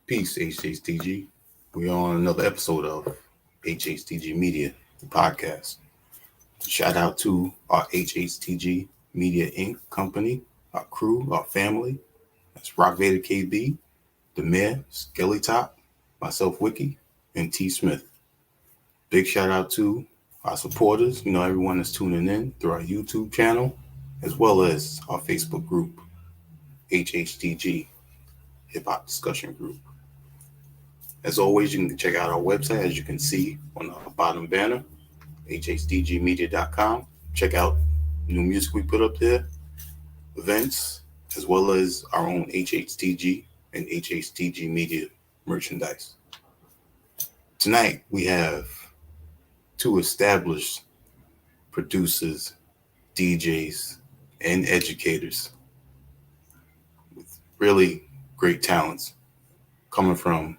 Peace, HHDG. We're on another episode of HHDG Media, the podcast. Shout out to our HHDG Media Inc. company, our crew, our family. That's Rock Vader KB, the Mayor, Skelly Top, myself, Wiki, and T. Smith. Big shout out to our supporters, everyone that's tuning in through our YouTube channel, as well as our Facebook group, HHDG Hip Hop Discussion Group. As always, you can check out our website, as you can see on the bottom banner, hhdgmedia.com. Check out new music we put up there, events, as well as our own HHDG and HHDG Media merchandise. Tonight, we have two established producers, DJs, and educators with really great talents coming from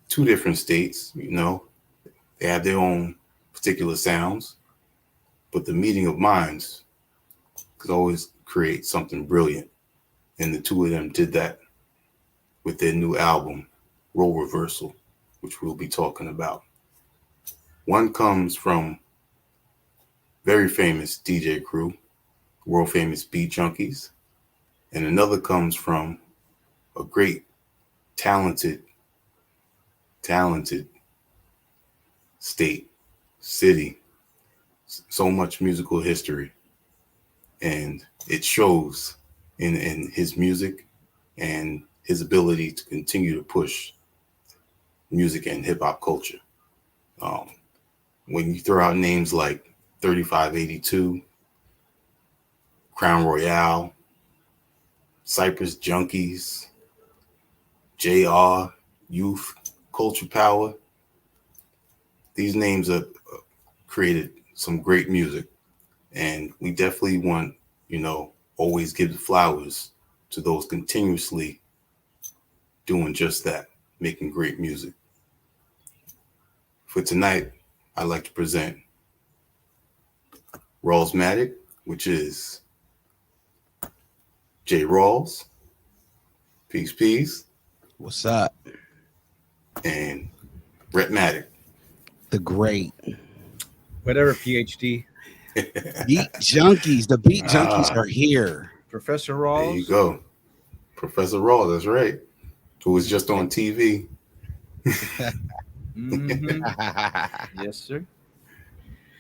two different states. They have their own particular sounds, but the meeting of minds could always create something brilliant. And the two of them did that with their new album, Role Reversal, which we'll be talking about. One comes from very famous DJ crew, world famous Beat Junkies, and another comes from a great, talented state, city, so much musical history, and it shows in his music and his ability to continue to push music and hip-hop culture. When you throw out names like 3582, Crown Royale, Cypress Junkies, JR, Youth, Culture Power, these names have created some great music, and we definitely want, always give the flowers to those continuously doing just that, making great music. For tonight, I'd like to present Rawlsmatic, which is J. Rawls, peace, What's up? and Rhettmatic. The great Whatever, PhD. Beat Junkies. The Beat Junkies are here. Professor Rawls. There you go. Professor Rawls, that's right. Who was just on TV. Mm-hmm. Yes, sir.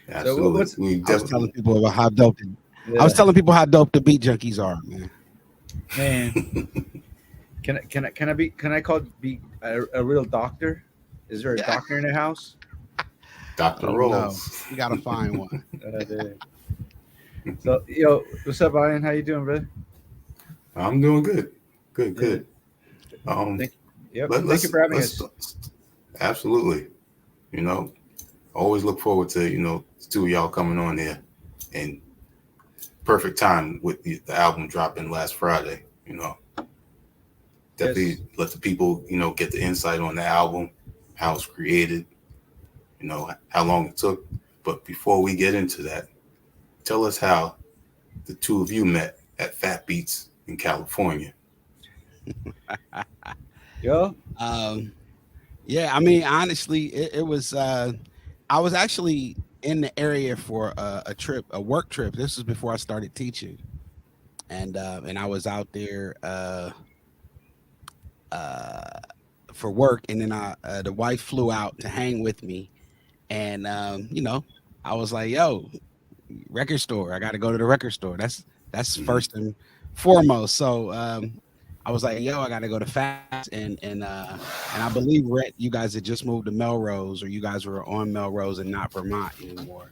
Absolutely. I was telling people about how dope. I was telling people how dope the Beat Junkies are, man. Can I be a real doctor? Is there a doctor in the house? Dr. Rawls. We gotta find one. So, what's up, Ian? How you doing, brother? I'm doing good. Good. Thank you for having us. Absolutely. Always look forward to, the two of y'all coming on here, and perfect time with the album dropping last Friday, Definitely let the people, get the insight on the album, how it's created, how long it took. But before we get into that, tell us how the two of you met at Fat Beats in California. Honestly, it was I was actually in the area for a work trip. This was before I started teaching, and I was out there for work, and then the wife flew out to hang with me, and I was like, yo, record store, I got to go to the record store. That's first and foremost. So I was like, yo, I got to go to Fast, and I believe, Rhett, you guys had just moved to Melrose, or you guys were on Melrose and not Vermont anymore.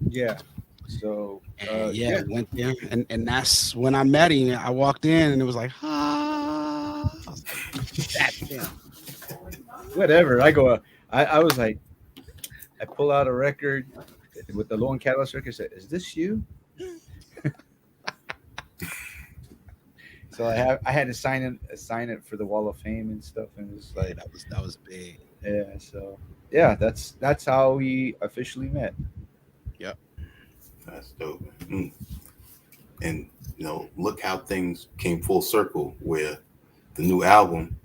Yeah. So went there, and that's when I met him. I walked in, and it was like, I was like, that's him. Whatever. I was like, I pull out a record with the Low and Catalyst record. Said, "Is this you?" So I had to sign it for the Wall of Fame and stuff, and it was like that was big. Yeah. So yeah, that's how we officially met. Yep. That's dope. And look how things came full circle, where the new album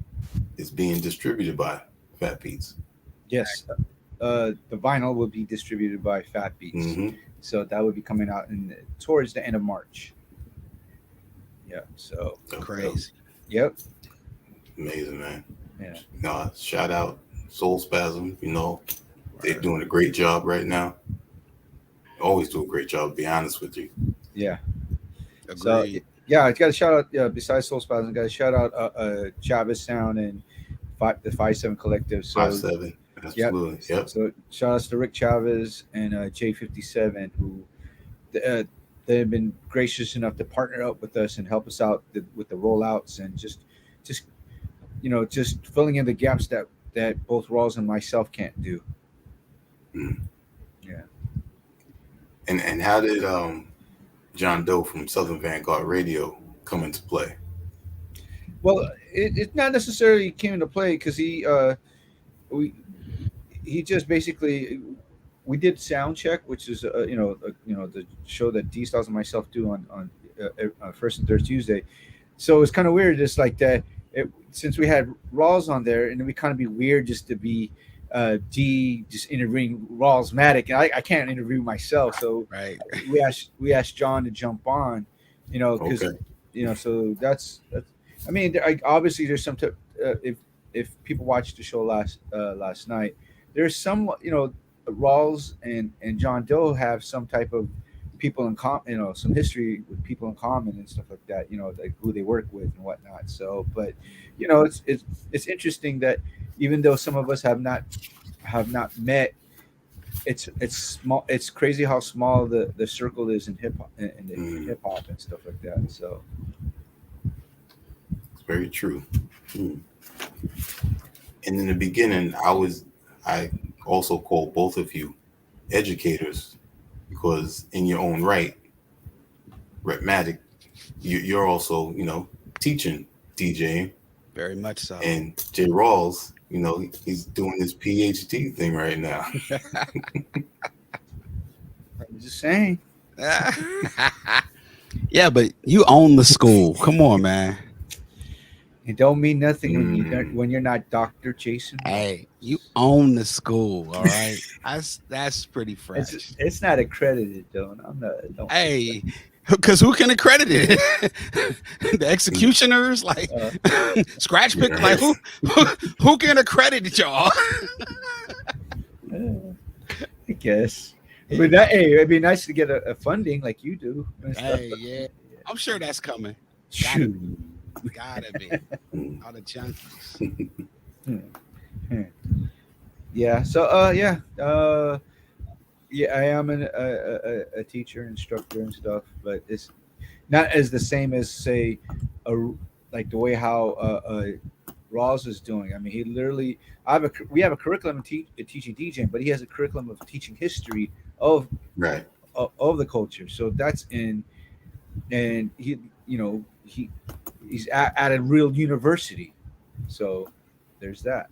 is being distributed by Fat Beats. Yes. The vinyl will be distributed by Fat Beats. Hmm. So that would be coming out towards the end of March. Yeah. So, Crazy. yep. Amazing, man. Yeah. Shout out Soul Spasm. They're doing a great job right now. Always do a great job, to be honest with you. Yeah. Agreed. So, yeah, I got to shout out, besides Soul Spasm, I got to shout out Chavez Sound and the 5-7 Collective. So, 5-7. Absolutely. Yep. So, shout outs to Rick Chavez and J57, who they've been gracious enough to partner up with us and help us out with the rollouts and just filling in the gaps that both Rawls and myself can't do. Mm. Yeah. And how did John Doe from Southern Vanguard Radio come into play? Well, it not necessarily came into play because he just basically, we did sound check, which is the show that D Styles and myself do on first and third Tuesday. So it's kind of weird, just like that. Since we had Rawls on there, and it would kind of be weird just to be D just interviewing Rawlsmatic, and I can't interview myself, so Right. we asked John to jump on, because Okay. so that's I mean, obviously there's some if people watched the show last night, there's some Rawls and John Doe have some type of people in common, some history with people in common and stuff like that, like who they work with and whatnot. So, but it's interesting that even though some of us have not met, it's small. It's crazy how small the circle is in hip hop and hip hop and stuff like that. So It's very true. Mm. And in the beginning, I also call both of you educators, because in your own right, Rhettmatic, you're also, teaching DJing. Very much so. And J. Rawls, he's doing his PhD thing right now. I'm just saying. Yeah, but you own the school. Come on, man. It don't mean nothing when you're not Dr. Jason. Hey, you own the school, all right? That's pretty fresh. It's not accredited though. I'm not. Don't Hey, because who can accredit it? The executioners, like scratch pick, like who can accredit y'all? I guess. But it'd be nice to get a funding like you do. Hey, yeah, I'm sure that's coming. Shoot. Gotta be all the junkies. Yeah. So yeah. I am a teacher, instructor, and stuff, but it's not as the same as say, like the way how Rawls is doing. I mean, he literally. We have a curriculum of teaching DJing, but he has a curriculum of teaching history of Right. of the culture. So that's and he he's at a real university. So there's that.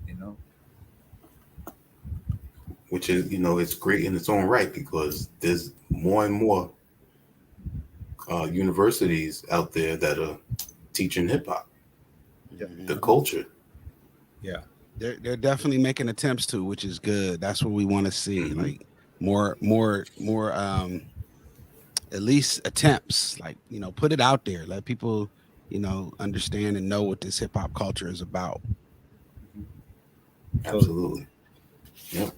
Which is, it's great in its own right, because there's more and more universities out there that are teaching hip hop, the culture. Yeah, they're definitely making attempts to, which is good. That's what we want to see, like more, at least attempts. Like put it out there, let people understand and know what this hip hop culture is about. Absolutely. Yep.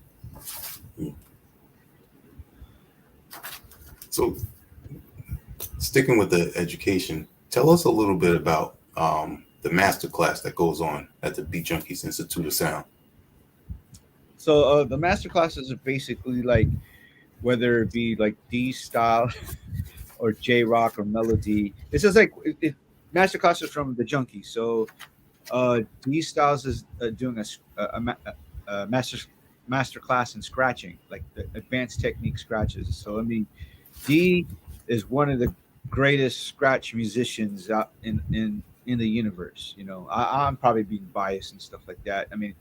So, sticking with the education, tell us a little bit about the master class that goes on at the Beat Junkies Institute of Sound. So the master classes are basically like, whether it be like D style or J rock or melody. It's just like master classes from the Junkies. So D Styles is doing a master class in scratching, like the advanced technique scratches. So I mean, D is one of the greatest scratch musicians out in the universe. I'm probably being biased and stuff like that. I mean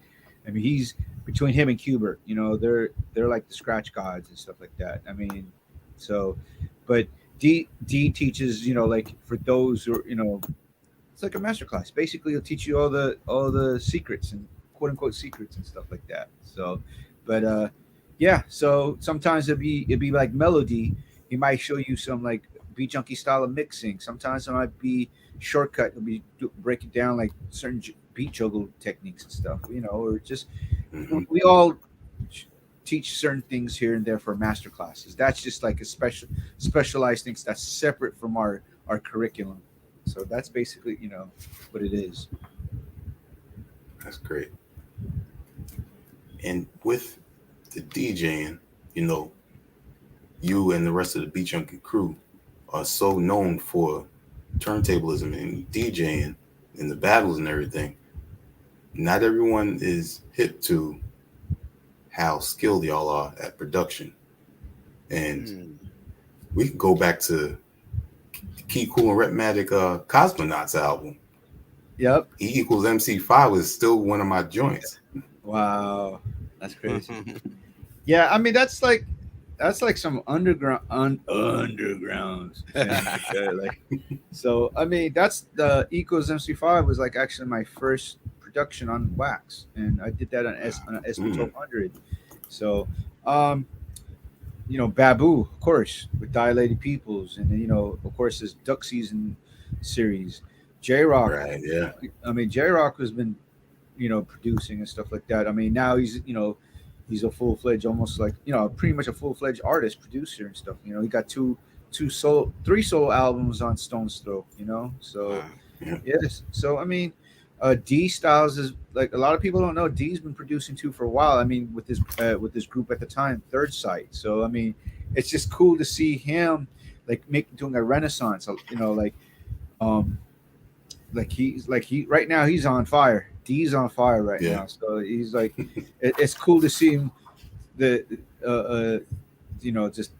he's, between him and Qbert, they're like the scratch gods and stuff like that. I mean, so, but D teaches, like for those who are, It's like a master class. Basically, it'll teach you all the secrets and quote unquote secrets and stuff like that. So, but yeah. So sometimes it'd be like melody. He might show you some like beat junkie style of mixing. Sometimes it might be shortcut. It'll be break it down like certain beat juggle techniques and stuff. Or just Hmm. we all teach certain things here and there for master classes. That's just like a specialized things that's separate from our curriculum. So that's basically what it is. That's great. And with the DJing, you know, you and the rest of the Beat Junkie crew are so known for turntablism and DJing and the battles and everything. Not everyone is hip to how skilled y'all are at production. And Mm. we can go back to Key Cool and Rhettmatic Cosmonauts album. Yep. E equals MC5 is still one of my joints. Wow, that's crazy. Yeah, I mean that's like some underground thing right there. Like, so I mean that's the Equals MC5 was like actually my first production on wax, and I did that on an SP1200. So, um, Babu, of course, with Dilated Peoples, and then, of course, this Duck Season series, J Rock. Right, yeah. I mean, J Rock has been, producing and stuff like that. I mean, now he's a full fledged, almost like pretty much a full fledged artist, producer and stuff. He got three solo albums on Stone's Throw. So Wow. Yeah. yes. So I mean, D Styles is like a lot of people don't know. D's been producing too for a while. I mean, with this group at the time, Third Sight. So I mean, it's just cool to see him like doing a renaissance. Um, he right now he's on fire. D's on fire right Yeah. now. So he's like, it's cool to see him the just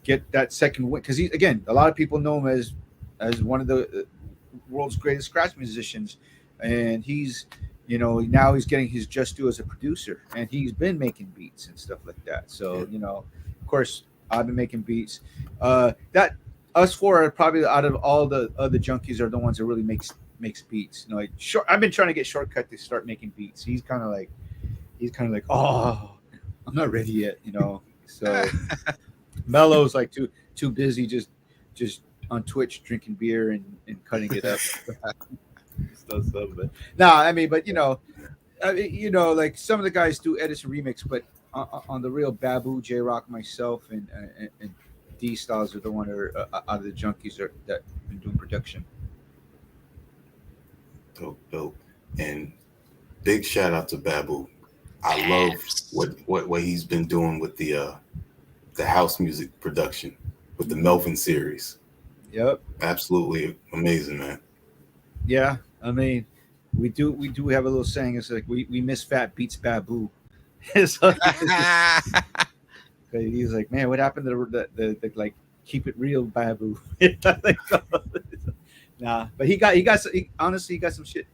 get that second win because he again a lot of people know him as one of the world's greatest scratch musicians, and he's now he's getting his just due as a producer, and he's been making beats and stuff like that. So of course I've been making beats. That us four are probably out of all the other junkies are the ones that really makes beats. Like I've been trying to get Shortcut to start making beats. He's kind of like oh, I'm not ready yet. So Mello's like too busy just on Twitch drinking beer and cutting it up. stuff. But I mean, but like some of the guys do edits and remix, but on the real Babu, J Rock, myself, and D Styles are the one that are out of the junkies that been doing production. Dope. And big shout out to Babu. I love what he's been doing with the house music production with the Melvin series. Yep. Absolutely amazing, man. Yeah, I mean, we do have a little saying. It's like we miss Fat beats Babu. So, he's like, man, what happened to the like keep it real Babu? Nah, but honestly he got some shit.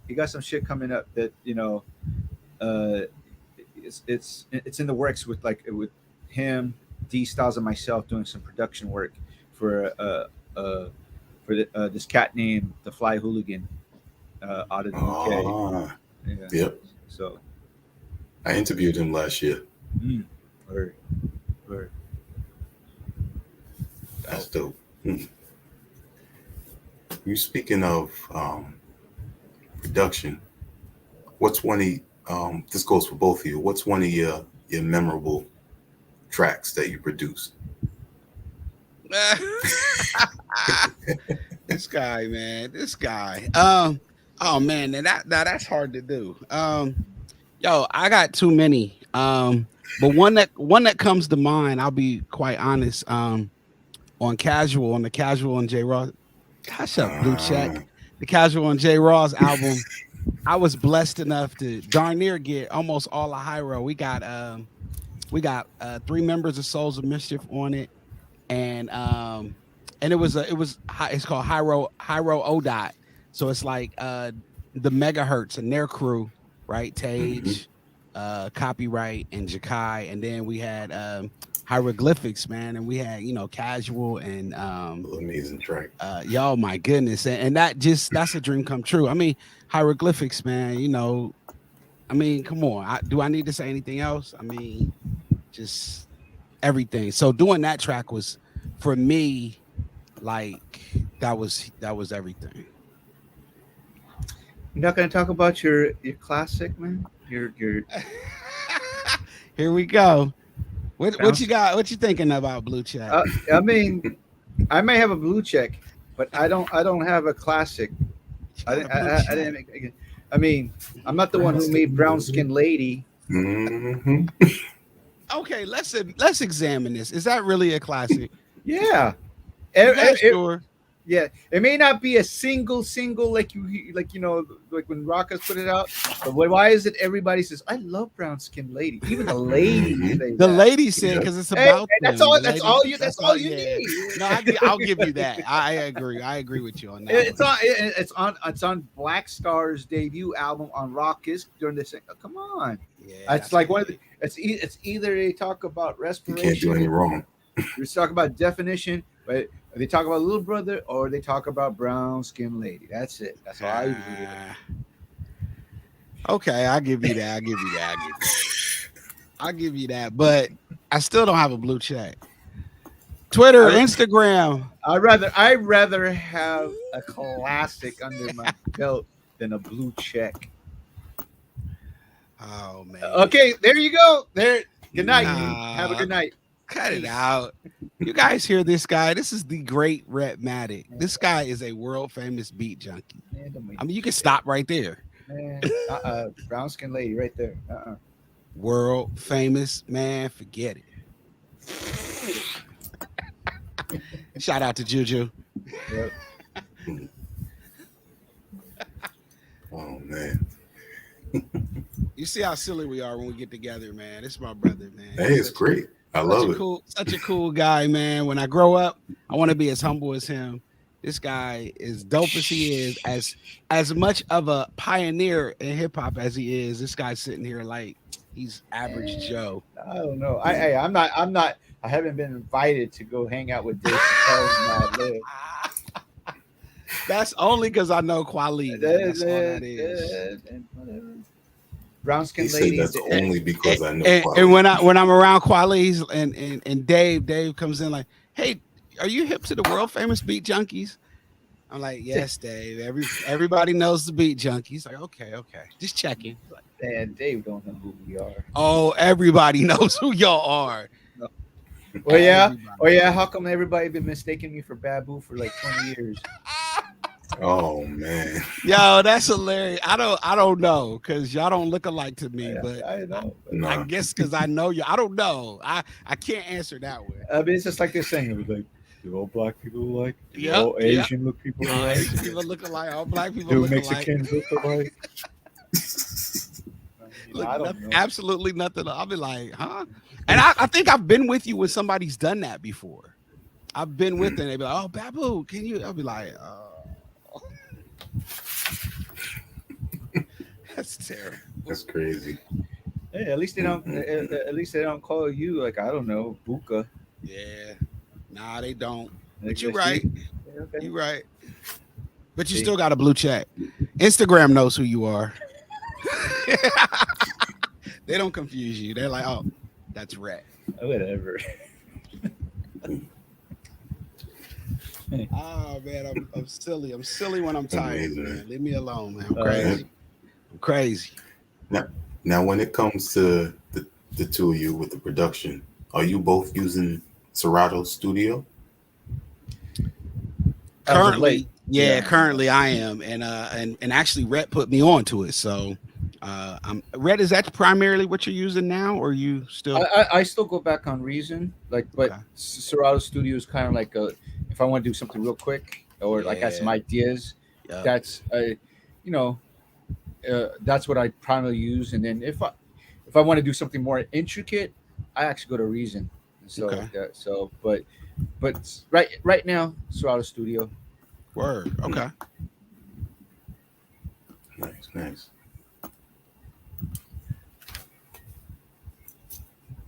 He got some shit coming up that it's in the works with him, D Styles, and myself doing some production work for this cat named the Fly Hooligan out of the UK. Ah, Yeah. yep. So, I interviewed him last year. Word. That's dope. You speaking of production, what's one of this goes for both of you. What's one of your memorable tracks that you produced? This guy, man. This guy. Oh man, and that's hard to do. Yo, I got too many. But one that comes to mind, I'll be quite honest. On the Casual and J Raw. Gosh up, Blue Check. The Casual and J Raw's album. I was blessed enough to darn near get almost all of Hyro. We got 3 members of Souls of Mischief on it, and it's called Hyro ODOT. So it's like the Megahertz and their crew, right? Tage, Copyright, and Jakai, and then we had hieroglyphics, man, and we had casual and Amazing track. y'all, my goodness, and that's a dream come true. I mean, hieroglyphics, man. I mean, come on. Do I need to say anything else? I mean, just everything. So doing that track was for me like that was everything. You're not gonna talk about your classic, man. Your Here we go. What Bounce. you got? What you thinking about Blue Check? I mean, I may have a blue check, but I don't have a classic. I mean, I'm not the one who made Brown Skin Lady. Mm-hmm. Okay, let's examine this. Is that really a classic? Yeah. Sure. Yeah, it may not be a single like like when Rockers put it out, but why is it everybody says I love Brown Skin Lady? Even the ladies say The that. ladies said because it's about that's them. all. The That's ladies- all you yeah. need. No, I'll give you that. I agree with you on that. It's on Black Star's debut album on Rockers during this. Oh, come on, Yeah, it's like one of the. It's either they talk about You respiration, can't do any wrong. they talk about definition, but they talk about Little Brother or they talk about Brown Skin Lady. That's it. That's how I view it. Okay, I'll give you that. I'll give you that. But I still don't have a blue check. Twitter, Instagram. I'd rather have a classic under my belt than a blue check. Oh man. Okay, there you go. There. Good night. Nah. Have a good night. Cut it out. You guys hear this guy? This is the great Rhettmatic. This guy is a world famous beat junkie. Man, don't make I mean, you can stop right there. man. Brown Skin Lady right there. World famous, man. Forget it. Shout out to Juju. Yep. Oh man. You see how silly we are when we get together, man. It's my brother, man. Hey, it's great. I love it. Such a cool guy, man. When I grow up, I want to be as humble as him. This guy is dope as he is, as much of a pioneer in hip hop as he is. This guy's sitting here like he's average Joe. I don't know. I'm not. I haven't been invited to go hang out with Dave Chappelle. That's only because I know Kweli. That's all that is. Brown Skin He said Lady. that's only because I know. And when I'm around Kweli and Dave comes in like, hey, are you hip to the world famous beat junkies? I'm like, yes, Dave. Everybody knows the beat junkies. Like, okay, just checking. And Dave don't know who we are. Oh, everybody knows who y'all are. No. Well, yeah. Everybody. Oh, yeah. How come everybody been mistaking me for Babu for like 20 years? Oh man. Yo, that's hilarious. I don't know because y'all don't look alike to me, but I know. Nah. I guess because I know you. I don't know. I can't answer that way. I mean, it's just like this saying. It was like, do all black people look alike? Do Yep, all Asian look people All alike? Asian people look alike. All black people Do look Mexicans alike. look alike? Look, I don't know. absolutely nothing. I'll be like, huh? And I think I've been with you when somebody's done that before. I've been with them. They be like, oh, Babu, can you? I'll be like, oh. That's terrible. That's crazy. Hey, at least they don't. At least they don't call you like I don't know, Buka. Yeah. Nah, they don't. Like, But you see? right. Yeah, okay. You right. But you See? still got a blue check. Instagram knows who you are. They don't confuse you. They're like, oh, that's Rhett. Whatever. Oh man, I'm silly. I'm silly when I'm tired, Amazing. man. Leave me alone, man. I'm Oh, crazy. I'm crazy. Now, when it comes to the two of you with the production, are you both using Serato Studio? Currently, Yeah. currently I am, and actually Rhett put me on to it. So, Rhett, is that primarily what you're using now, or you still? I still go back on Reason, like, but Okay. Serato Studio is kind of like a if I want to do something real quick or like got some ideas. Yeah. That's that's what I primarily use, and then if I want to do something more intricate, I actually go to Reason. So Okay. but right now Serato Studio. Word. Okay. Nice.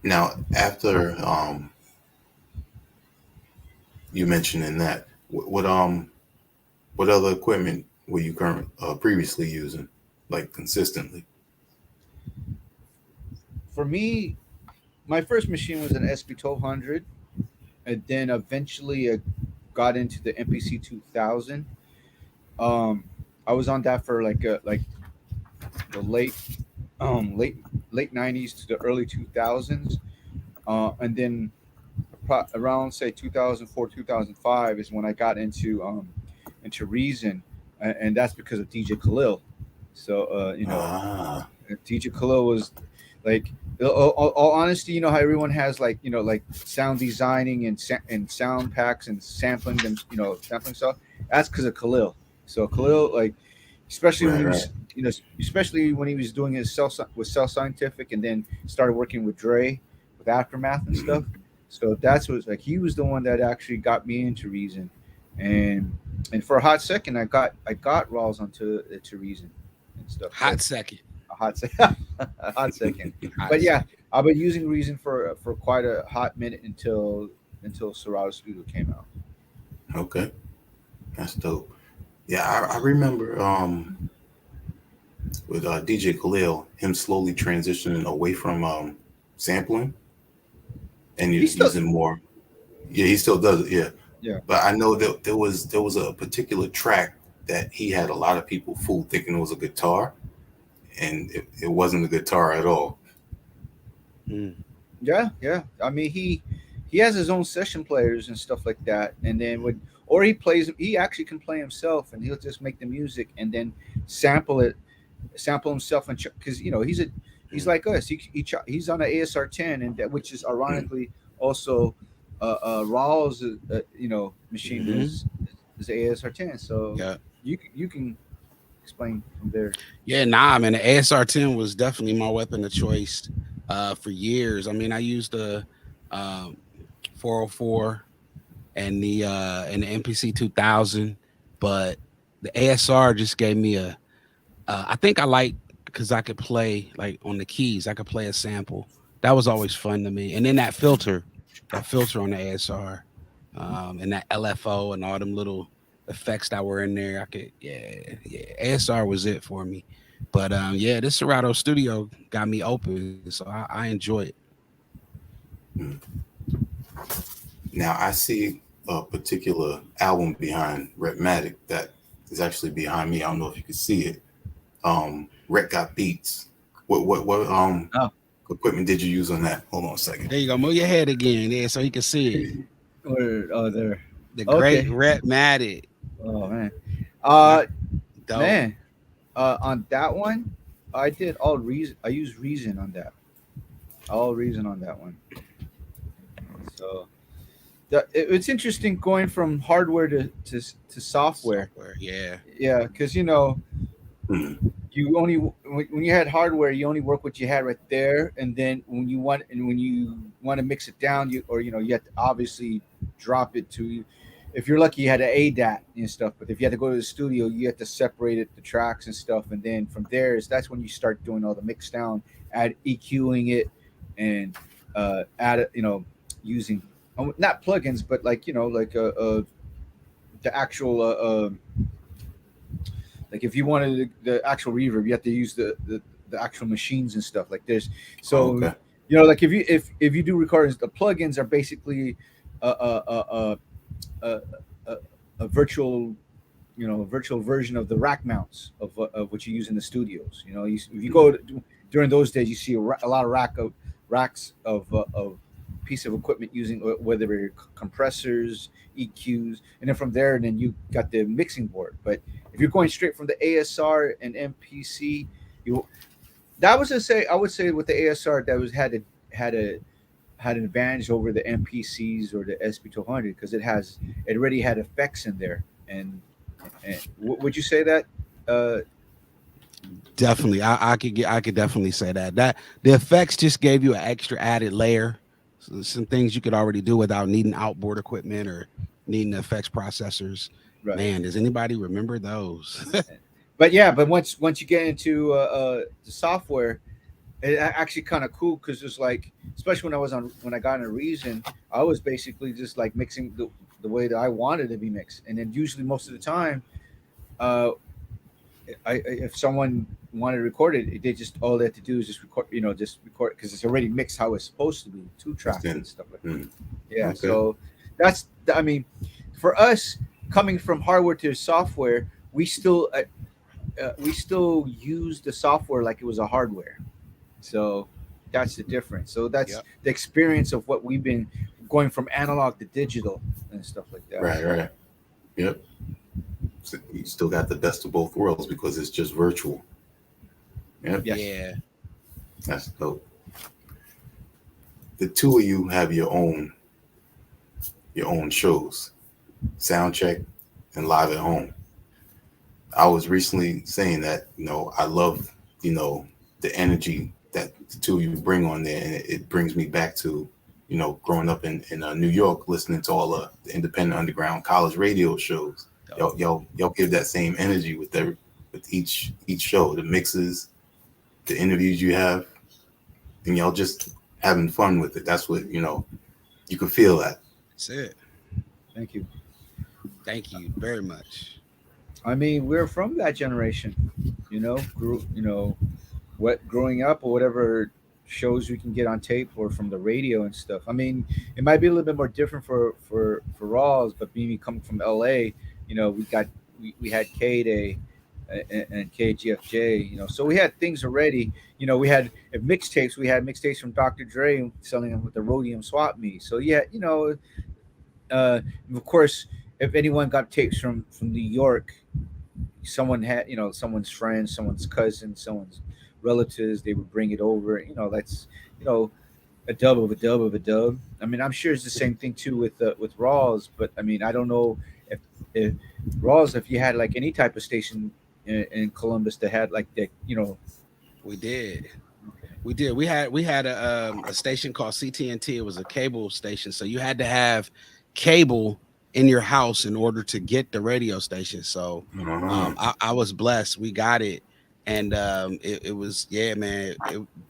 Now, after you mentioning that, what other equipment were you previously using, like consistently? For me, my first machine was an SP 1200, and then eventually I got into the MPC 2000. Um, I was on that for like the late late 90s to the early 2000s, and then around say 2004 2005 is when I got into Reason, and that's because of DJ Khalil. So Ah, DJ Khalil was like, all honesty, you know how everyone has like like sound designing and and sound packs and sampling them, sampling stuff. That's because of Khalil. So Khalil, like, especially when right, he right. was, especially when he was doing his Self Scientific, and then started working with Dre, with Aftermath and Hmm. stuff. So that's what, like, he was the one that actually got me into Reason, and for a hot second, I got Rawls onto to Reason and stuff, but Hot second. a hot second, a hot second. Hot But yeah, second. I've been using Reason for quite a hot minute until Serato Studio came out. Okay, that's dope. Yeah, I remember with DJ Khalil, him slowly transitioning away from sampling and He's still, using more. Yeah, he still does it. Yeah, yeah. but I know that there was a particular track that he had a lot of people fooled thinking it was a guitar, and it wasn't a guitar at all. Mm. Yeah, yeah. I mean, he has his own session players and stuff like that, and then would, or he plays. He actually can play himself, and he'll just make the music and then sample it, sample himself, and because he's Mm. like us. He's on an ASR 10, and that, which is Mm. ironically also Rawls machine Hmm. is ASR 10. So Yeah. you can explain from there. Yeah, nah, man. The ASR 10 was definitely my weapon of choice for years. I mean, I used the um, 404 and the MPC 2000, but the ASR just gave me a. I think I like because I could play like on the keys. I could play a sample. That was always fun to me. And then that filter on the ASR, and that LFO and all them little effects that were in there. I could, yeah. ASR was it for me. But yeah, this Serato Studio got me open, so I enjoy it. Mm. Now I see a particular album behind Rhettmatic that is actually behind me. I don't know if you can see it. Rhett got beats. What Oh, equipment did you use on that? Hold on a second. There you go. Move your head again, yeah, so you can see it. oh, there. The great Okay. Rhettmatic. Oh man. Not Uh, dope. man. On that one, I did all Reason. I used Reason on that. All Reason on that one. So it's interesting going from hardware to software. Software, yeah. Yeah, because Hmm. you only, when you had hardware, you only work what you had right there, and then when you want to mix it down, you have to obviously drop it to. If you're lucky, you had an ADAT and stuff. But if you had to go to the studio, you had to separate it, the tracks and stuff, and then from there that's when you start doing all the mix down, add EQing it, and add it, using, not plugins, but like like the actual like if you wanted the actual reverb, you have to use the actual machines and stuff like this. So Okay. like if you do recordings, the plugins are basically a a a a, a, a virtual virtual version of the rack mounts of what you use in the studios. If you go during those days, you see a lot of racks of piece of equipment using whether they're compressors, EQs, and then from there, then you got the mixing board. But if you're going straight from the ASR and MPC, you that was to say, I would say with the ASR that was had a had an advantage over the MPCs or the SP 1200 because it already had effects in there. And would you say that? Uh, Definitely. I could definitely say that the effects just gave you an extra added layer. So some things you could already do without needing outboard equipment or needing effects processors. right. Man, does anybody remember those? But yeah, but once you get into the software, actually kind of cool because it's like, especially when I got in a Reason, I was basically just like mixing the way that I wanted to be mixed, and then usually most of the time, uh, if someone wanted to record it, they just all they had to do is just record, just record because it's already mixed how it's supposed to be, two tracks and stuff like that. Yeah, Okay. so that's I mean, for us coming from hardware to software, we still use the software like it was a hardware. So that's the difference. So that's Yep. the experience of what we've been going from analog to digital and stuff like that. Right. Yep. So you still got the best of both worlds because it's just virtual. Yep. Yes. Yeah. That's dope. The two of you have your own shows, Soundcheck and Live at Home. I was recently saying that, I love, the energy that the two of you bring on there. And it brings me back to, growing up in New York, listening to all the independent underground college radio shows. Y'all give that same energy with each show, the mixes, the interviews you have, and y'all just having fun with it. That's what, you can feel that. That's it. Thank you. Thank you very much. I mean, we're from that generation, growing up or whatever shows we can get on tape or from the radio and stuff. I mean, it might be a little bit more different for Rawls, but being coming from LA, we had K Day and KGFJ, so we had things already. We had mixtapes. We had mixtapes from Dr. Dre selling them with the rhodium swap meet. So yeah, of course, if anyone got tapes from New York, someone had, someone's friend, someone's cousin, someone's relatives, they would bring it over. That's a dub of a dub of a dub. I mean, I'm sure it's the same thing too with Rawls, but I mean, I don't know if Rawls, if you had like any type of station in Columbus that had like that, We did. We did. We had a station called CTNT. It was a cable station, so you had to have cable in your house in order to get the radio station. So I was blessed. We got it, and it was, yeah, man.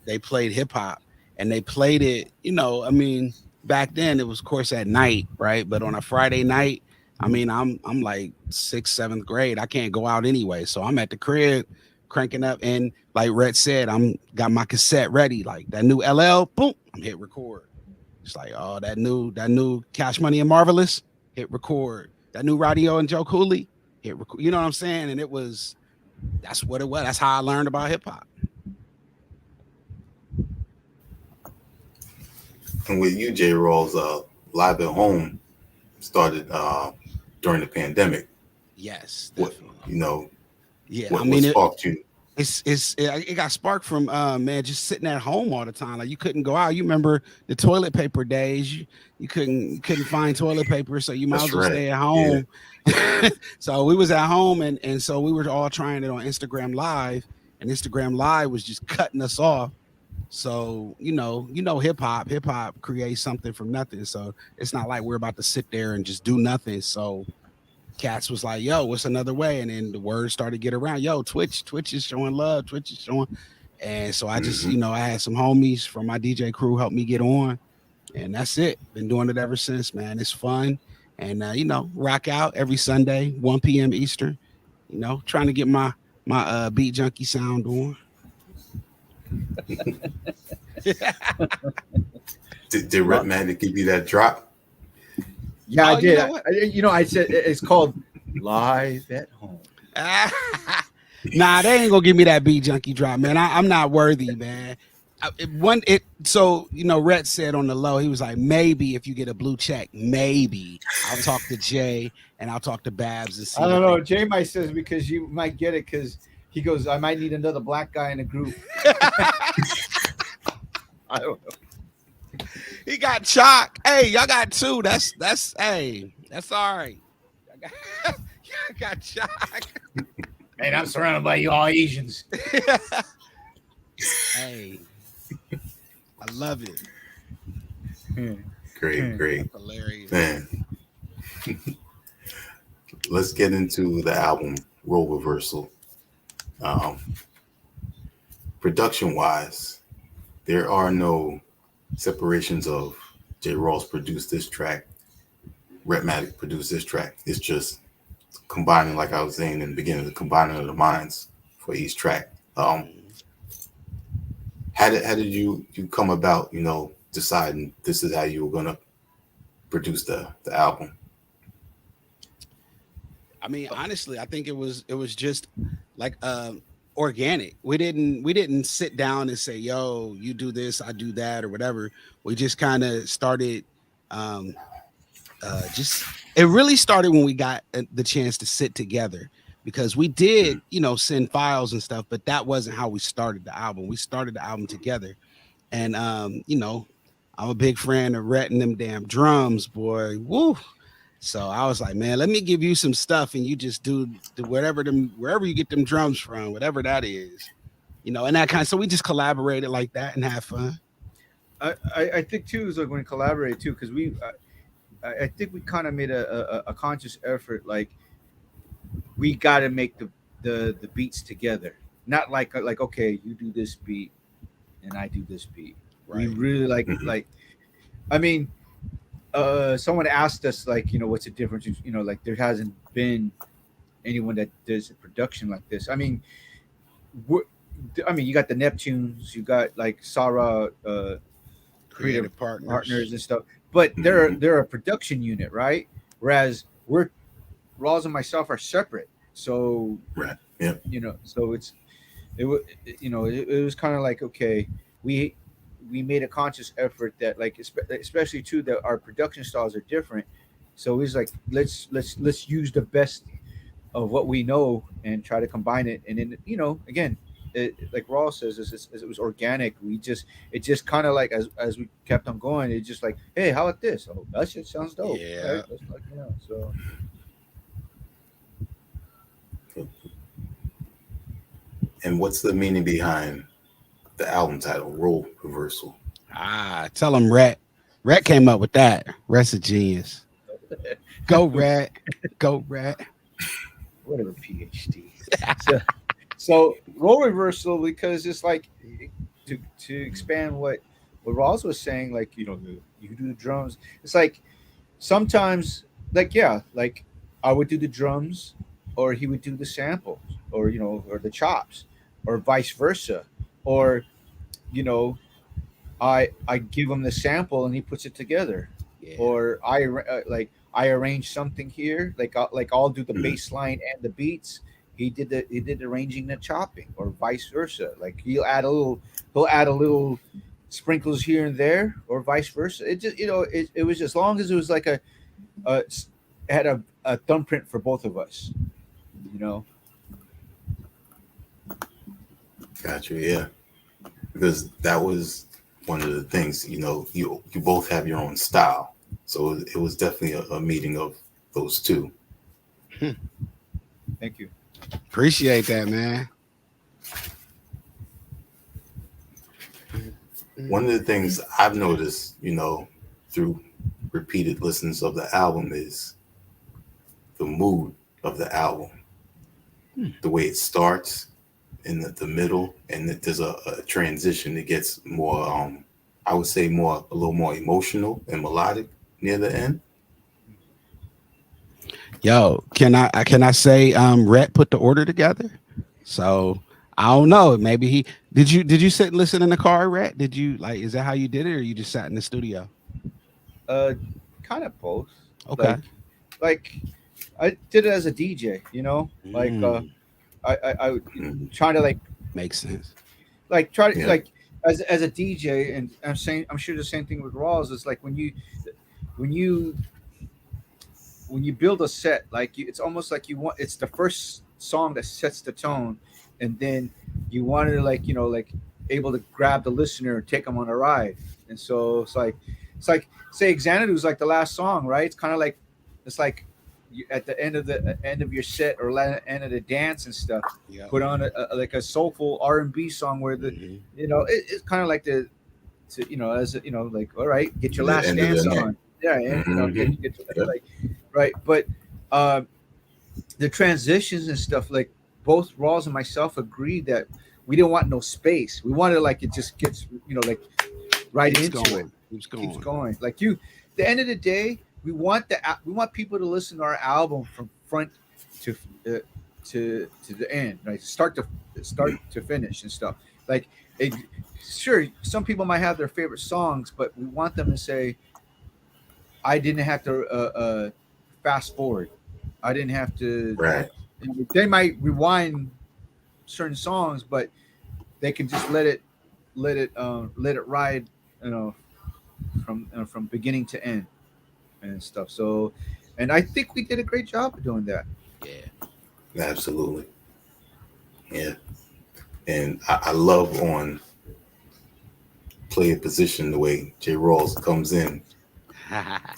They played hip hop, and they played it. I mean, back then it was, of course, at night, right? But on a Friday night, I mean, I'm like 6th, 7th grade. I can't go out anyway, so I'm at the crib cranking up, and like Rhett said, I'm got my cassette ready, like that new LL, boom, I'm hit record. It's like, oh, that new Cash Money and Marvelous, hit record. That new Radio and Joe Cooley, hit record. You know what I'm saying? And that's what it was. That's how I learned about hip hop. And with you, J. Rawls, Live at Home started during the pandemic. Yes, definitely. Yeah, what, I mean, what sparked you? It got sparked from man, just sitting at home all the time. Like, you couldn't go out. You remember the toilet paper days? You couldn't find toilet paper, so you might as well stay at home. Yeah. So we was at home, and so we were all trying it on Instagram Live, and Instagram Live was just cutting us off. So hip hop creates something from nothing. So it's not like we're about to sit there and just do nothing. So Cats was like, yo, what's another way? And then the word started to get around. Yo, Twitch is showing love. Twitch is showing. And so I just, I had some homies from my DJ crew help me get on. And that's it. Been doing it ever since, man. It's fun. And, rock out every Sunday, 1 p.m. Eastern, trying to get my beat junkie sound on. Did Rhettmatic give you that drop? Yeah, I did. I said it's called Live at Home. Nah, they ain't gonna give me that beat junkie drop, man. I'm not worthy, man. Rhett said on the low, he was like, maybe if you get a blue check, maybe I'll talk to Jay and I'll talk to Babs and see. I don't know. Jay might says because you might get it because he goes, I might need another black guy in the group. I don't know. He got Chalk. Hey, y'all got 2. That's all right. Y'all got Chalk. Man, I'm surrounded by you all Asians. Hey, I love it. Great. That's hilarious, man. Let's get into the album Role Reversal. Production wise, there are no separations of J. Rawls produced this track, Rhettmatic produced this track. It's just combining, like I was saying in the beginning, the combining of the minds for each track. How did you come about, deciding this is how you were gonna produce the album? I mean, honestly, I think it was just like organic. We didn't sit down and say, "Yo, you do this, I do that," or whatever. We just kind of started. Um, just it really started when we got the chance to sit together because we did, send files and stuff, but that wasn't how we started the album. We started the album together, and I'm a big fan of Rhett and them damn drums, boy. Woo! So I was like, man, let me give you some stuff, and you just do whatever wherever you get them drums from, whatever that is, and that kind. So we just collaborated like that and have fun. I think too is like when we collaborate too because I think we kind of made a conscious effort like we got to make the beats together, not like okay you do this beat and I do this beat. Right. We really like I mean someone asked us like what's the difference, like there hasn't been anyone that does a production like this. I mean you got the Neptunes, you got like Sarah creative partners and stuff, but they're a production unit, right? Whereas Rawls and myself are separate, so Right. Yeah. So it was kind of like okay, we made a conscious effort that like especially too that our production styles are different, so it was like let's use the best of what we know and try to combine it, and then again like Rawls says it was organic. It just kind of like as we kept on going, it just like hey how about this, oh that shit sounds dope, Yeah. right? That's like, so And what's the meaning behind the album title, Role Reversal? Tell him Rhett. Rhett came up with that. Rhett's a genius. Go Rhett. Go Rhett. whatever PhD. So role reversal because it's like to expand what Rawls was saying, like you do the drums. It's like sometimes like like I would do the drums or he would do the samples or or the chops or vice versa, or I give him the sample and he puts it together, Yeah. or I arrange something here, like I'll do the bass line and the beats. He did the arranging and the chopping, or vice versa. Like he'll add a little sprinkles here and there, or vice versa. It just it was as long as it was like had a thumbprint for both of us, Gotcha. Yeah, because that was one of the things. You both have your own style, so it was definitely a meeting of those two. Thank you. Appreciate that, man. One of the things I've noticed, through repeated listens of the album is the mood of the album, the way it starts in the middle, and that there's a transition that gets more, I would say a little more emotional and melodic near the end. Yo, can I say Rhett put the order together? So I don't know. Maybe he did you sit and listen in the car, Rhett? Did you is that how you did it, or you just sat in the studio? Kind of both. Okay. Like I did it as a DJ, like I would try to like makes sense. like try to like as a DJ, and I'm sure the same thing with Rawls. It's like when you build a set, like it's almost like it's the first song that sets the tone, and then you want to like able to grab the listener and take them on a ride. And so it's like say Xanadu is like the last song, right? It's kind of like you, at the end of your set or end of the dance and stuff, put on like a soulful R&B song where the it's kind of like like all right, get your last dance on. Yeah, get to, like right, but the transitions and stuff, like both Rawls and myself agree that we didn't want no space. We wanted like it just gets like right Keeps into going. it. Keeps going. Keeps going. Like the end of the day, we want people to listen to our album from front to to the end, right? Start to finish and stuff. Like, sure, some people might have their favorite songs, but we want them to say, "I didn't have to fast forward. I didn't have to." Right. They might rewind certain songs, but they can just let it ride, from beginning to end and stuff. So, and I think we did a great job of doing that. Yeah. Absolutely. Yeah. And I love on player position the way J. Rawls comes in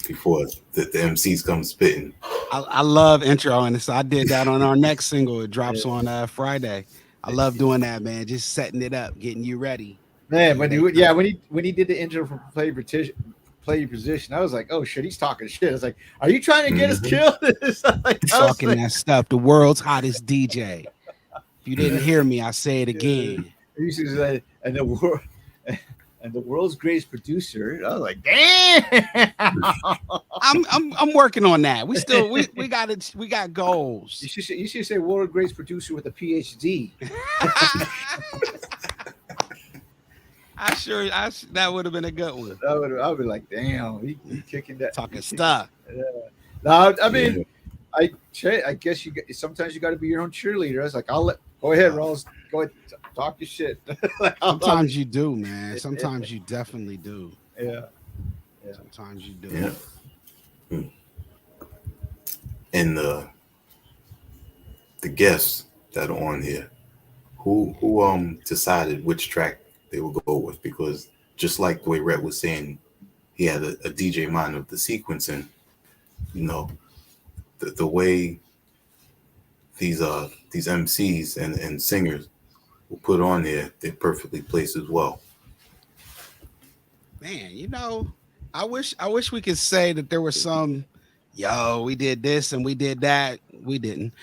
before the MCs come spitting. I love intro, and so I did that on our next single. It drops on Friday. I love doing that, man. Just setting it up, getting you ready. Man, when he did the intro for play your position, I was like, oh shit, he's talking shit. I was like, are you trying to get us killed? Talking that stuff. The world's hottest DJ. If you didn't hear me, I say it again. And the world's greatest producer. I was like, damn. I'm working on that. We still we got goals. You should say world's greatest producer with a PhD. That would have been a good one. I would be like, damn, he kicking that, talking stuff. Yeah. No, I mean, I guess sometimes you got to be your own cheerleader. I was like, go ahead, Rawls, go ahead, talk your shit. Sometimes you do, man. Sometimes you definitely do. Yeah. Sometimes you do. Yeah. And the guests that are on here, who decided which track they will go with, because just like the way Rhett was saying, he had a DJ mind of the sequencing. The way these MCs and singers will put on there, they're perfectly placed as well. Man, I wish we could say that there was some, we did this and we did that. We didn't.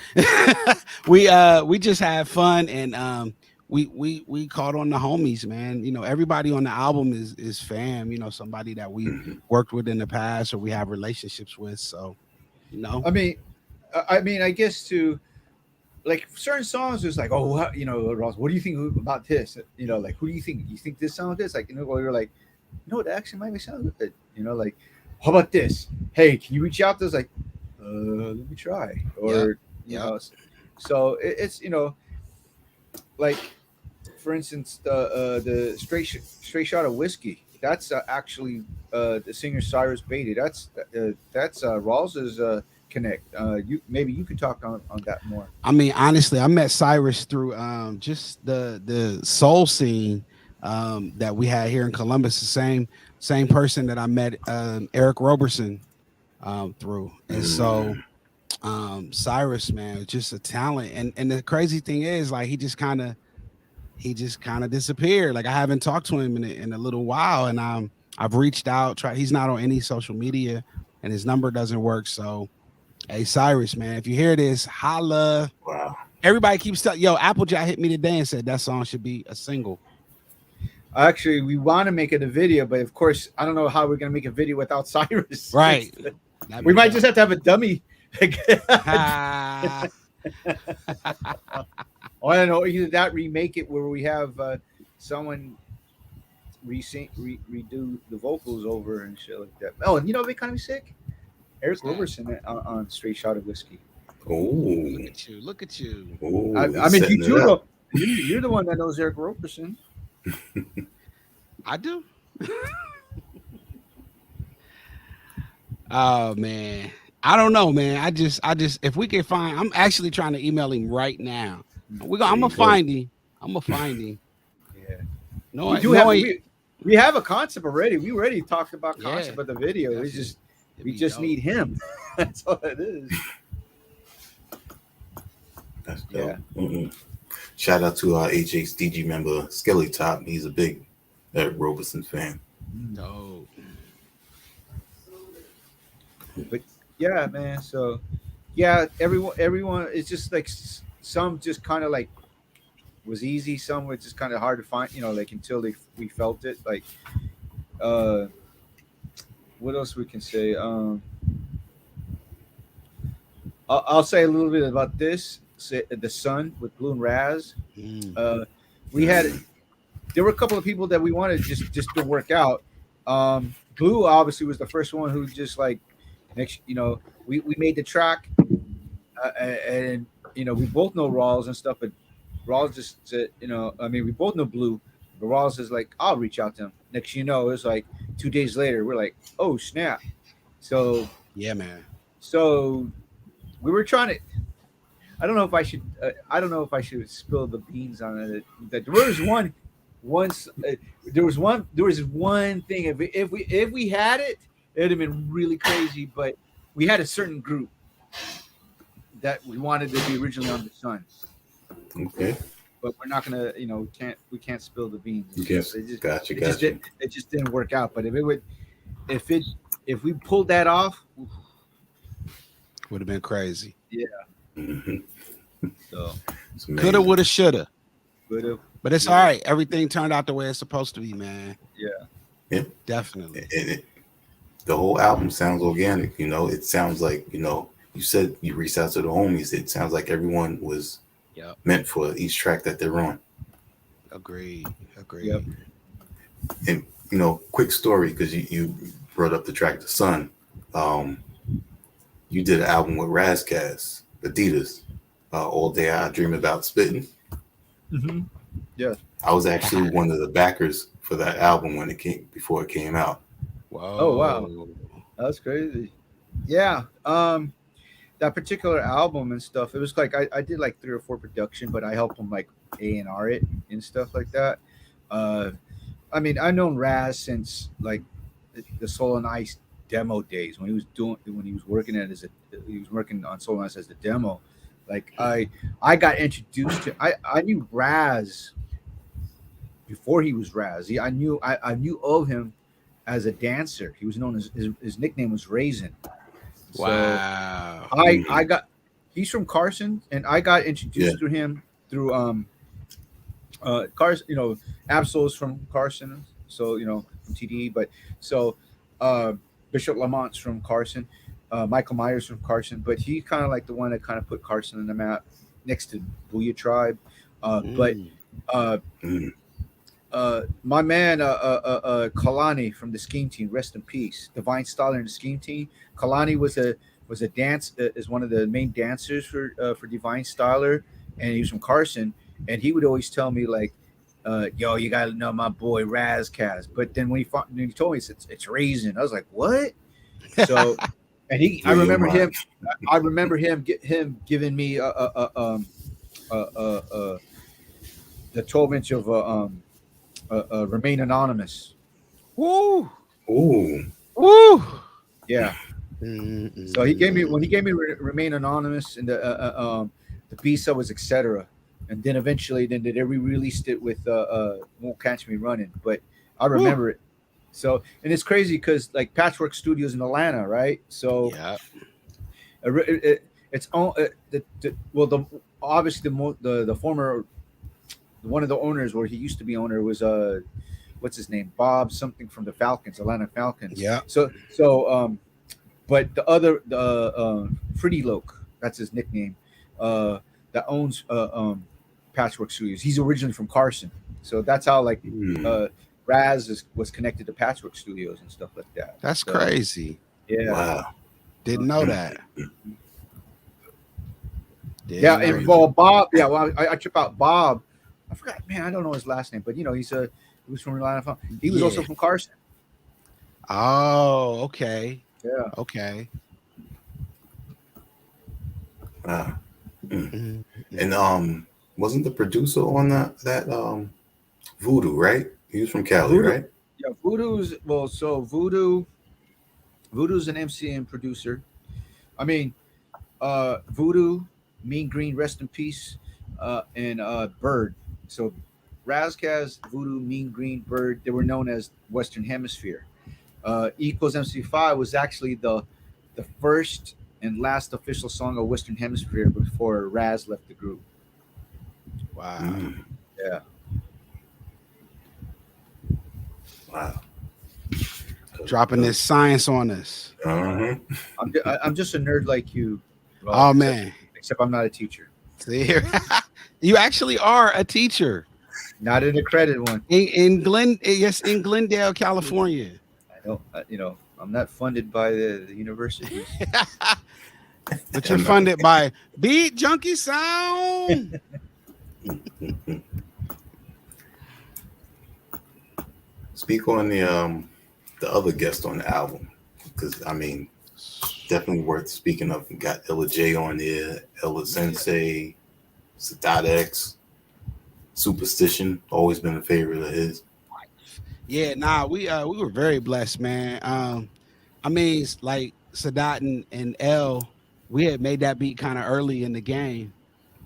we just had fun, and we called on the homies, man. Everybody on the album is fam, somebody that we worked with in the past or we have relationships with. So, I mean, I guess to like certain songs, it's like, Ross, what do you think about this? Like, who do you think? You think this song is like, or you're like, it actually might sound good. Like, how about this? Hey, can you reach out to us? Like, let me try. Or, so it's, like, for instance, the straight shot of whiskey. That's actually the singer Cyrus Beatty. That's Rawls's connect. Maybe you could talk on that more. I mean, honestly, I met Cyrus through just the soul scene that we had here in Columbus. The same person that I met Eric Roberson through, and so Cyrus, man, just a talent. And the crazy thing is, like, he just kind of disappeared. Like, I haven't talked to him in a little while, and I've reached out. He's not on any social media, and his number doesn't work. So, hey, Cyrus, man, if you hear this, holla. Wow. Everybody keeps telling, Applejack hit me today and said that song should be a single. Actually, we want to make it a video, but of course, I don't know how we're gonna make a video without Cyrus. Right. We might just have to have a dummy. I don't know. Either that, remake it where we have someone redo the vocals over and shit like that. Oh, and they kind of sick. Eric Roberson on Straight Shot of Whiskey. Oh, look at you. Ooh, I mean, you're the one that knows Eric Roberson. I do. Oh man, I don't know, man. I just if we can find, I'm actually trying to email him right now. I'm gonna find him. Yeah. No, we have a concept already. We already talked about concept of the video. We just need him. That's all it is. That's dope. Yeah. Shout out to our HHDG member Skelly Top. He's a big Eric Roberson fan. No. But yeah, man. So yeah, everyone. It's just like some just kind of like was easy. Some was just kind of hard to find. Like until we felt it. Like, what else we can say? I'll say a little bit about this. Say, the Sun with Blue and Raz. We had there were a couple of people that we wanted just to work out. Blue obviously was the first one who just like next. We made the track, and we both know Rawls and stuff, but Rawls just said, I mean, we both know Blue, but Rawls is like, I'll reach out to him. Next, it's like 2 days later, we're like, oh snap! So yeah, man. So we were trying to. I don't know if I should. I don't know if I should spill the beans on it. That there was one. Once there was one thing. If we had it, it'd have been really crazy. But we had a certain group that we wanted to be originally on the Sun. Okay. But we're not gonna. We can't spill the beans. Yes. Gotcha. It just didn't work out. But if we pulled that off, would have been crazy. Yeah. Mm-hmm. So coulda, woulda, shoulda. But it's Yeah. all right. Everything turned out the way it's supposed to be, man. Yeah. Definitely. And the whole album sounds organic. It sounds like you said you reached out to the homies. It sounds like everyone was meant for each track that they're on. Agreed. Yep. And quick story, because you brought up the track "The Sun." You did an album with Razkaz, Adidas, All Day I Dream About Spitting. Mm-hmm. Yeah. I was actually one of the backers for that album before it came out. Whoa. Oh wow, that's crazy. Yeah. That particular album and stuff. It was like I did like 3 or 4 production, but I helped him like A&R it and stuff like that. I mean, I've known Raz since like the Soul and Ice demo days when he was working on Soul and Ice as the demo. Like I got introduced to I knew Raz before he was Raz. I knew of him as a dancer. He was known as his nickname was Raisin. So wow. He's from Carson, and I got introduced to him through Carson. Absol's from Carson, so from TDE. But so Bishop Lamont's from Carson, Michael Myers from Carson, but he kind of like the one that kind of put Carson on the map next to Booyah Tribe. But my man Kalani from the Scheme Team, rest in peace. Divine Styler in the Scheme Team. Kalani was a dance is one of the main dancers for Divine Styler, and he was from Carson. And he would always tell me like, "Yo, you gotta know my boy Razkaz." But then when he told me it's Raisin, I was like, "What?" So, and I remember him giving me the 12-inch of Remain Anonymous. Woo. Ooh. Woo. Yeah. Mm-mm. So he gave me Remain Anonymous, and the B-side was Etc. And then eventually they re-released it with Won't Catch Me Running. But I remember it. So, and it's crazy because like Patchwork Studios in Atlanta, right? So it's on obviously the former one of the owners, where he used to be owner, was what's his name, Bob something from the Falcons, Atlanta Falcons. Yeah. So but the Pretty Loke, that's his nickname, that owns Patchwork Studios. He's originally from Carson, so that's how like Raz was connected to Patchwork Studios and stuff like that. That's so, crazy. Yeah. Wow. Didn't know that. And well, Bob. Yeah, well, I trip out Bob. I forgot, man. I don't know his last name, but he was from Atlanta. He was also from Carson. Oh, okay. Yeah. Okay. Wow. And wasn't the producer on that Voodoo, right? He was from Cali, Voodoo. right? Yeah, Voodoo's an MC and producer. I mean, Voodoo, Mean Green, rest in peace, and Bird. So Razkaz, Voodoo, Mean Green, Bird, they were known as Western Hemisphere. Equals MC5 was actually the first and last official song of Western Hemisphere before Raz left the group. Wow. Yeah. Wow. Dropping this science on us. Uh-huh. I'm just a nerd like you. Oh Except, man. except I'm not a teacher. See here. You actually are a teacher Not an accredited one. in Glendale, California. I don't. I'm not funded by the universities. But you're funded by Beat Junkie Sound. Speak on the other guest on the album, because I mean, definitely worth speaking of. We got Ella J on there, Ella Sensei, Sadat X, Superstition, always been a favorite of his. Yeah, nah, we were very blessed, man. I mean, like Sadat and L, we had made that beat kind of early in the game,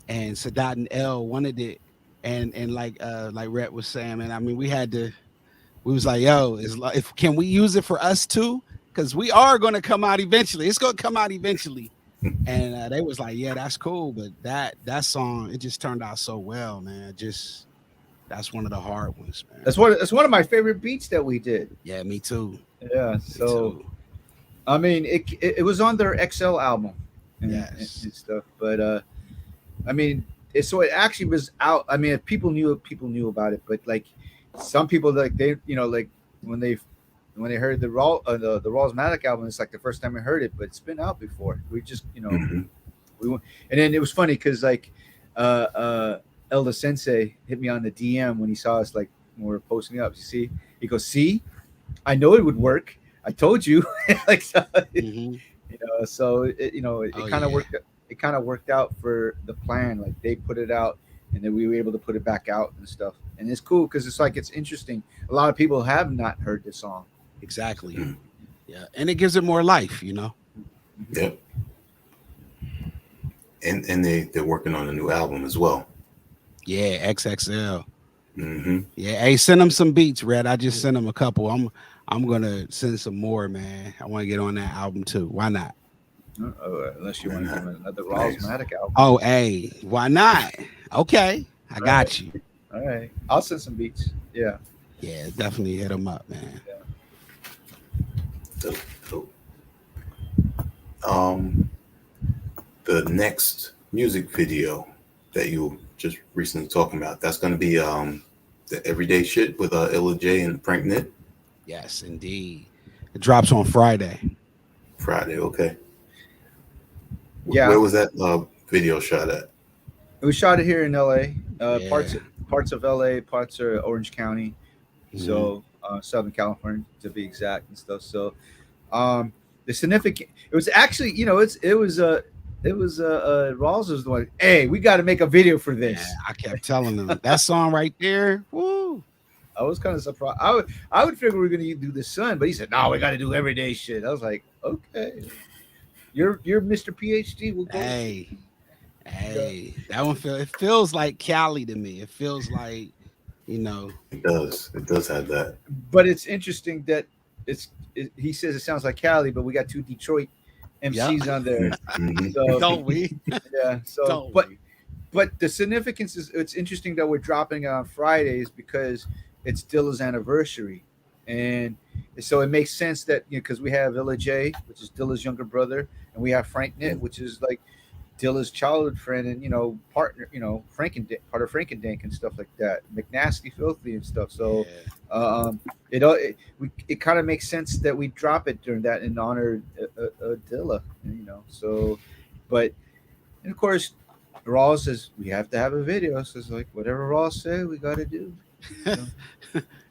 and Sadat and L wanted it, and like Rhett was saying, man. I mean, we was like, yo, if can we use it for us too? Because we are going to come out eventually. It's going to come out eventually. And they was like, yeah, that's cool, but that song, it just turned out so well, man. That's one of the hard ones, man. That's one of my favorite beats that we did. Yeah, me too. Yeah. So, I mean, it was on their XL album, and stuff. But I mean, so it actually was out. I mean, people knew about it, but like some people, like they, like when they heard the Rawlsmatic album, it's like the first time I heard it, but it's been out before. We just, we went, and then it was funny because like Elder Sensei hit me on the DM when he saw us, like when we were posting up. You see, he goes, "See, I know it would work. I told you." Like, so, so it kind of worked. It kind of worked out for the plan. Like they put it out, and then we were able to put it back out and stuff. And it's cool because it's interesting. A lot of people have not heard this song. Exactly. Yeah, and it gives it more life, Yep. And they're working on a new album as well. Yeah, XXL. Mm-hmm. Yeah, hey, send them some beats, Red. I just sent them a couple. I'm gonna send some more, man. I want to get on that album too. Why not? Unless you want to do another Rawlsmatic album. Oh, hey, why not? Okay, I got you. All right, I'll send some beats. Yeah. Yeah, definitely hit them up, man. Yeah. Dope. The next music video that you just recently talking about, that's going to be the Everyday Shit with Illa J and Frank Nitt. Yes, indeed. It drops on Friday. Okay. Yeah. Where was that video shot at? We shot it here in LA. Parts of LA, parts are Orange County. Mm-hmm. So Southern California to be exact and stuff. So the significant, it was actually, it was Rawls was the one, hey, we got to make a video for this. Yeah, I kept telling them that song right there. Woo. I was kind of surprised. I would figure we were gonna do the Sun, but he said, no, we got to do Everyday Shit. I was like, okay, you're Mr. PhD. We'll go. Hey, that one feels like Cali to me. It feels like, It does have that. But it's interesting that he says it sounds like Cali, but we got two Detroit MCs on there. So, don't we? Yeah. So, but the significance is, it's interesting that we're dropping it on Fridays because it's Dilla's anniversary, and so it makes sense that because we have Illa J, which is Dilla's younger brother, and we have Frank Nitt, which is like Dilla's childhood friend and partner, part of Frankendink and stuff like that, McNasty, Filthy and stuff. So it kind of makes sense that we drop it during that in honor of Dilla, So, but and of course, Rawls says we have to have a video. So it's like whatever Rawls said, we got to do.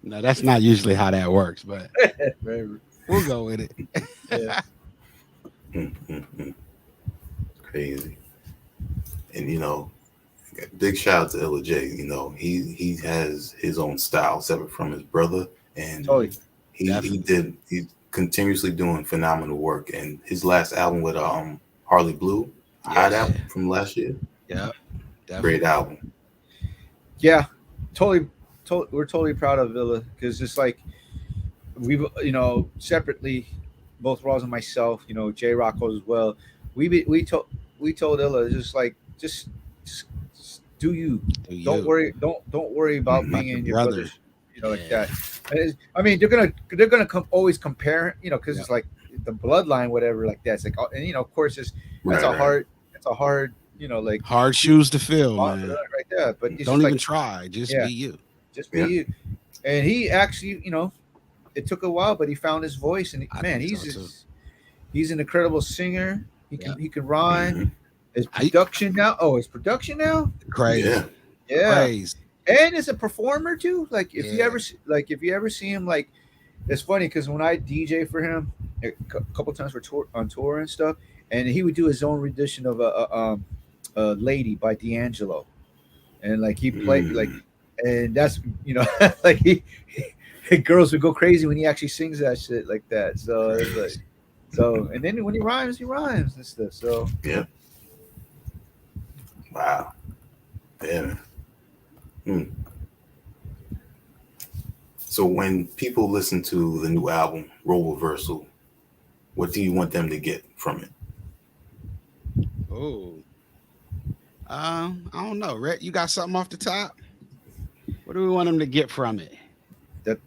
No, that's not usually how that works, but we'll go with it. Yeah. Crazy. And big shout out to Illa J. He has his own style separate from his brother, and he's continuously doing phenomenal work. And his last album with Harley Blue, Hot Out from last year. Yeah, great album. Yeah, totally. We're totally proud of Illa because it's like we've separately, both Rawls and myself, J Rocco as well. We told Illa just do you. Do Don't you. worry. Don't worry about Mhm. being Like in a your brother. brother's. Like Yeah. that. I mean, they're gonna always compare. Because Yep. it's like the bloodline, whatever, like that. It's like, and of course, that's Right, a right. hard. It's a hard. Like Hard shoes to fill, man. right there. But it's Don't just even like, try. Just yeah, be you. just be Yeah. you. And he actually, it took a while, but he found his voice. And I man, think so too. he's an incredible singer. Yeah. He can rhyme. Mhm. His I production now. Oh, his production now. Yeah. crazy. Yeah, Crazy. and as a performer too. Like Yeah. if you ever see him, like, it's funny because when I DJ for him a couple times for on tour and stuff, and he would do his own rendition of a Lady by D'Angelo, and like he played like, Mm. and that's like girls would go crazy when he actually sings that shit like that. So it's like, Crazy. and then when he rhymes and stuff. So Yeah. Wow. Yeah. Hmm. So when people listen to the new album, Role Reversal, what do you want them to get from it? Oh. I don't know. Rhett, you got something off the top? What do we want them to get from it? that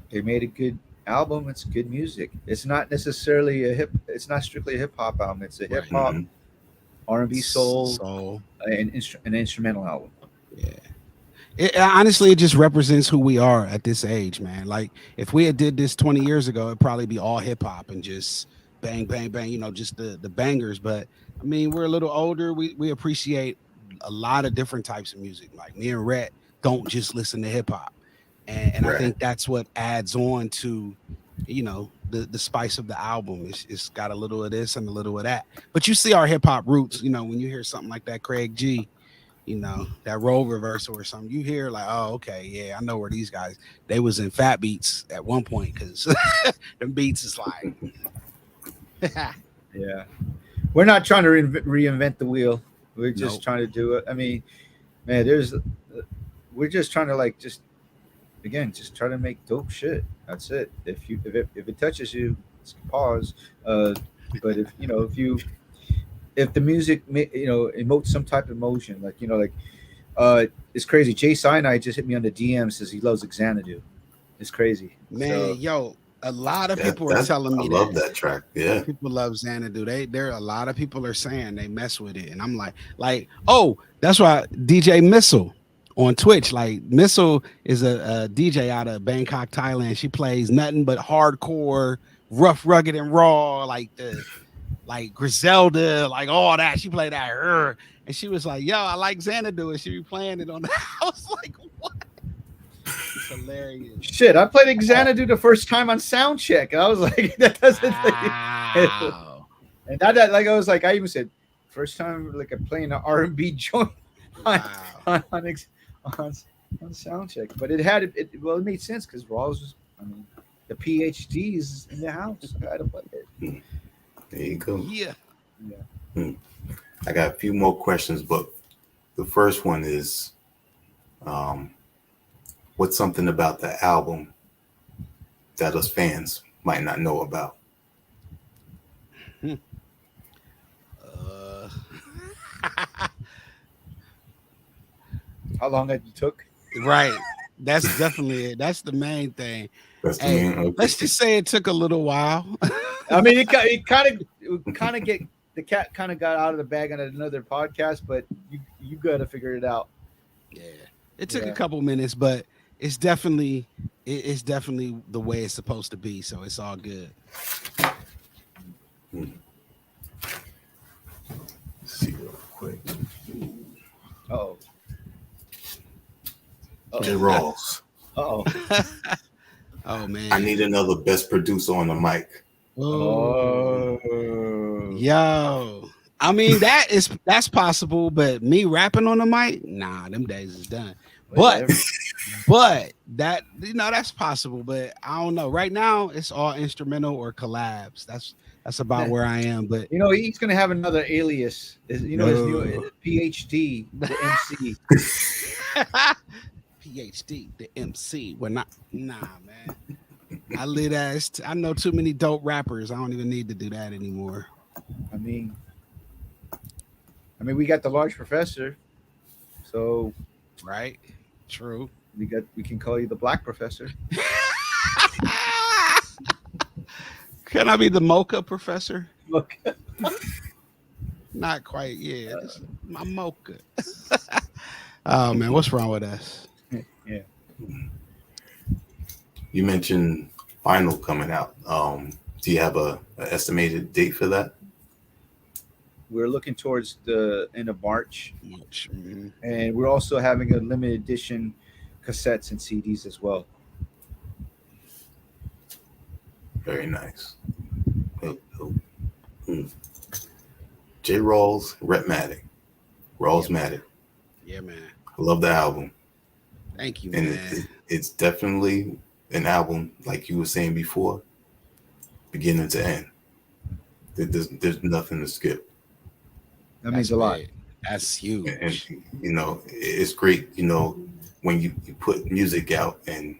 they made a good album. It's good music. It's not necessarily it's not strictly a hip hop album. It's a hip Right. hop, Mhm. R&B, soul, Soul. an instrumental album. Yeah. Honestly, it just represents who we are at this age, man. Like if we had did this 20 years ago, it'd probably be all hip hop and just bang, bang, bang, just the bangers. But I mean, we're a little older. We appreciate a lot of different types of music. Like me and Rhett don't just listen to hip hop. And I Right. think that's what adds on to, the spice of the album. It's got a little of this and a little of that. But you see our hip hop roots, when you hear something like that, Craig G, that role reversal or something, you hear like, oh, okay, yeah, I know where these guys, they was in Fat Beats at one point, because them beats is like Yeah, we're not trying to reinvent the wheel. We're just Nope. trying to do it. I mean, man, we're just trying to, like, just again, just try to make dope shit. That's it. If it touches you, pause. But if the music emotes some type of emotion, like, it's crazy. Jay Sinai just hit me on the DM, says he loves Xanadu. It's crazy. Man, So yo, a lot of That, people are that telling I me love that. that track. Yeah. People love Xanadu. There a lot of people are saying they mess with it, and I'm like, oh, that's why DJ Missile on Twitch. Like Missile is a DJ out of Bangkok, Thailand. She plays nothing but hardcore, rough, rugged, and raw, like Griselda, like all that. She played that, and she was like, "Yo, I like Xanadu," and she be playing it on the house. Like, what? It's hilarious. shit, I played Xanadu the first time on Soundcheck. I was like, that doesn't. Wow. And that, like, I was like, I even said, first time, like, I'm playing an R&B joint on Wow. on Soundcheck. But it made sense because Rawls was, I mean, the PhD is in the house. I had to play it. There you go. Yeah. Yeah. I got a few more questions, but the first one is, what's something about the album that us fans might not know about? Uh, How long it took? right. That's definitely it. That's the main thing. That's the Hey, main. let's just say it took a little while. I mean, it kind of get the cat kind of got out of the bag on another podcast, but you got to figure it out. Yeah. It took Yeah. a couple minutes, but it's definitely the way it's supposed to be. So it's all good. Let's see real quick. Oh. J. Rawls. Oh. Oh man. I need another best producer on the mic. Oh. Oh. Yo. I mean, that's possible, but me rapping on the mic, nah, them days is done. But that that's possible, but I don't know. Right now, it's all instrumental or collabs. That's about where I am. But He's gonna have another alias. His new PhD, the MC. PhD, the MC. We're not, nah, man. I know too many dope rappers. I don't even need to do that anymore. I mean, we got the large professor. So Right. True. we can call you the Black Professor. Can I be the mocha professor? Look, Not quite. Yeah, this is my mocha. Oh man, what's wrong with us? yeah, You mentioned vinyl coming out. Do you have a estimated date for that? we're looking towards the end of March, Much. Mhm. and we're also having a limited edition cassettes and CDs as well. Very nice. Oh, oh, hmm. J. Rawls, Rhettmatic, Rawlsmatic. Yeah, man. I love the album, Thank you, and man. it's definitely an album like you were saying before, beginning to end. There's nothing to skip, That means a lot. big. That's and huge. it's great. When you put music out and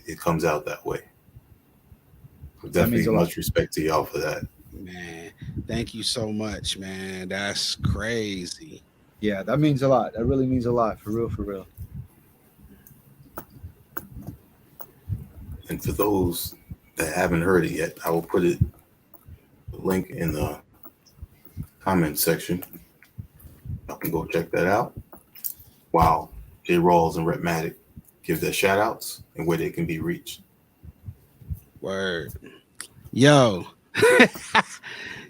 it comes out that way. So That means definitely a lot. much respect to y'all for that. Man, thank you so much, man. That's crazy. Yeah, that means a lot. That really means a lot, for real, for real. And for those that haven't heard it yet, I will put the link in the comment section. Y'all can go check that out. Wow, J. Rawls and Rhettmatic give their shout outs and where they can be reached. Word. Yo.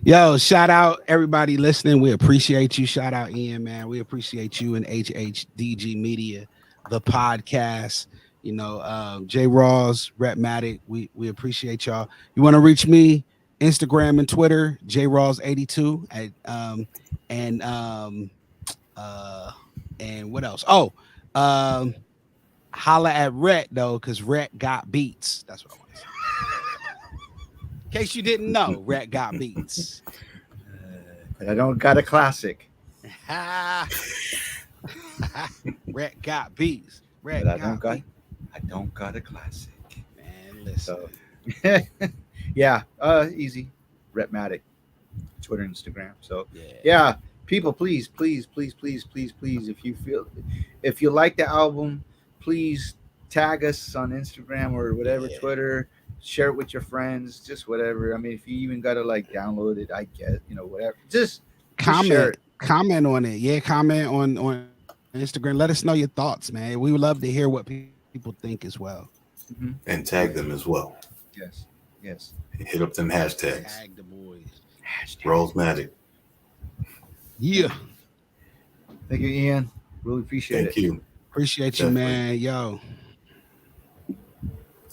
Yo, shout out everybody listening. We appreciate you. Shout out Ian, man. We appreciate you and HHDG Media, the podcast. J. Rawls, Rhettmatic. We appreciate y'all. You want to reach me? Instagram and Twitter, JRaws82 and what else? Holla at Rhett though, because Rhett got beats. That's what I want to say. In case you didn't know, Rhett got beats. But I don't got a classic. Rhett got beats. Rhett But got I don't got a classic. man, listen. So yeah, easy. Rhettmatic, Twitter, Instagram. So yeah, people, please, if you like the album, please tag us on Instagram or whatever, Yeah. Twitter. Share it with your friends, just whatever. I mean, if you even gotta like download it, I guess, whatever. Just share it. Comment on it. Yeah, comment on Instagram. Let us know your thoughts, man. We would love to hear what people think as well. Mhm. And tag them as well. Yes. Hit up them hashtags. Tag the boys. Rawlsmatic. Yeah. Thank you, Ian. Really appreciate Thank it. you. Appreciate you, Definitely. man. Yo.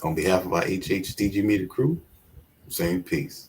On behalf of our HHDG Media crew, saying peace.